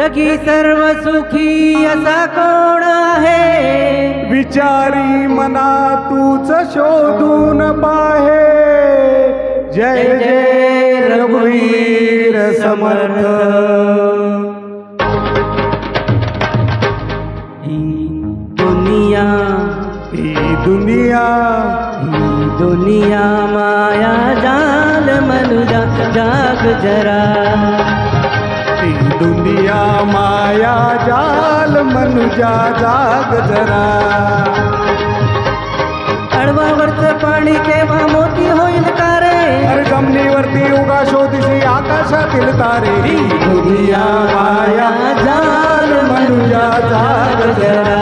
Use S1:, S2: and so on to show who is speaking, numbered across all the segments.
S1: जगी सर्व सुखी असा कोण आहे,
S2: विचारी मना तूच शोधून पाहे. जय जय रघुवीर समर्थ.
S1: ही दुनिया
S2: ही दुनिया
S1: ही दुनिया माया जाल मनुजा जाग जरा.
S2: ही दुनिया माया जाल मनुजा जाग जरा.
S1: अडवावरचं पाणी केव्हा मोती होईल का रे,
S2: अरे जमिनीवरती उगा शोधशी आकाशातील तारे. ही दुनिया माया जाल मनुजा जाग जरा.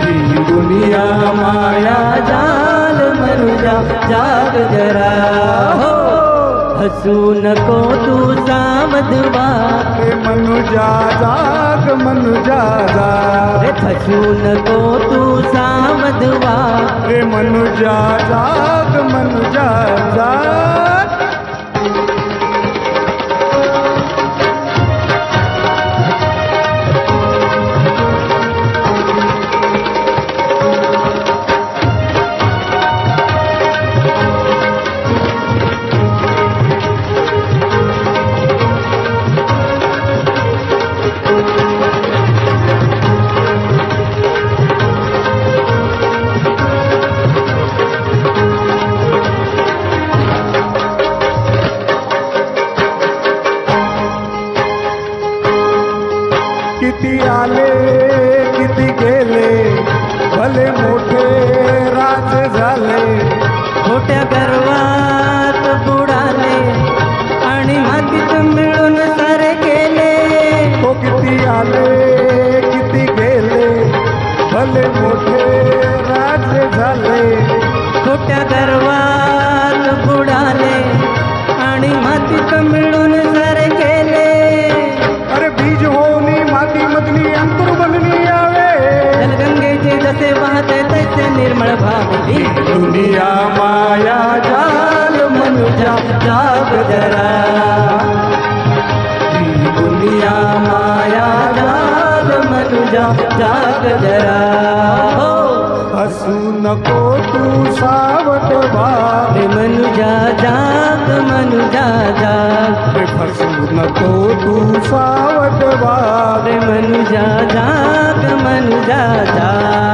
S2: ही दुनिया माया
S1: जाल मनुजा जाग जरा. हो हसू नको तू सावध व्हा,
S2: रे मनुजा जाग मनुजा जाग.
S1: रे हसू नको तू सावध व्हा.
S2: रे मनुजा जाग मनुजा जाग. किती आले किती गेले, भले मोठे राज झाले.
S1: खोट्या गर्वात बुडाले आणि मातीत मिळून सारे गेले.
S2: हो किती आले किती गेले, भले मोठे राज झाले.
S1: खोट्या गर्वात बुडाले आणि मातीत मिळून सारे गेले.
S2: अरे बीज होनी माती मधली अंकुर बनली यावे.
S1: जलगंगेचे जसे वाहते तैसे निर्मळ भावे.
S2: ही दुनिया माया जाल मनुजा जाग जरा.
S1: ही दुनिया माया जाल मनुजा जाग जरा. हो
S2: हसू नको तू सावध व्हा.
S1: रे मनुजा जाग मनुजा जाग.
S2: रे फसू नको तू सावध व्हा.
S1: रे मनुजा जाग मनुजा जाग.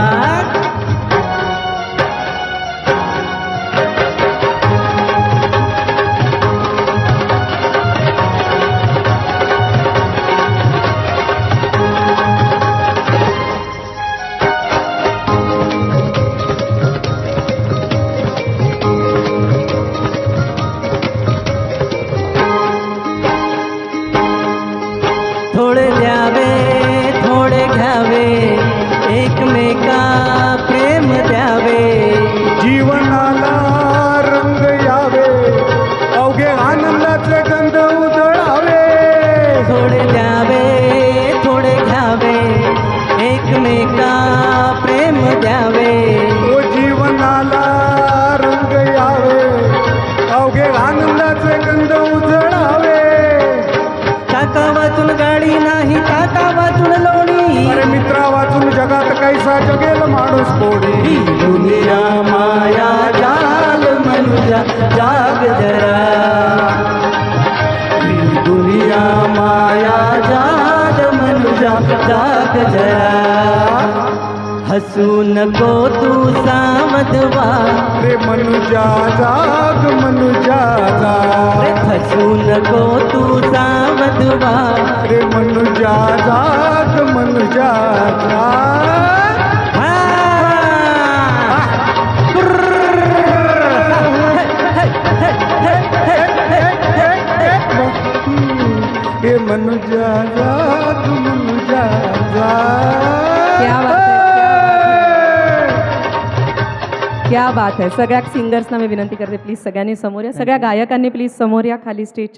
S1: थोडे द्यावे थोडे घ्यावे, एकमेका प्रेम द्यावे.
S2: जीवनाला रंग यावे, अवघे आनंदाचे गंध उधळावे.
S1: थोडे द्यावे थोडे घ्यावे, एकमेका प्रेम द्यावे.
S2: ओ जीवनाला रंग यावे, अवघे आनंदाचे गंध उधळावे.
S1: काका वाचून गाडी नाही, काका वाचून लोणी.
S2: अरे मित्रा वाचून जगात कैसा जगेल माणूस कोणी.
S1: ही दुनिया माया जाल मनुजा जाग जरा.
S2: ही दुनिया
S1: माया जाल मनुजा जाग जरा. हसू नको तू सावध व्हा.
S2: रे मनुजा जाग मनुजा जाग.
S1: रे हसू नको तू सावध व्हा.
S2: रे मनुजा जाग मनुजा जाग.
S1: हा.
S2: हे मनुजा जाग मनुजा जाग.
S3: क्या बात है. सगळ्या सिंगर्सना मी विनंती करते प्लीज सगळ्यांनी समोर या. सगळ्या गायकांनी प्लीज समोर या खाली स्टेज.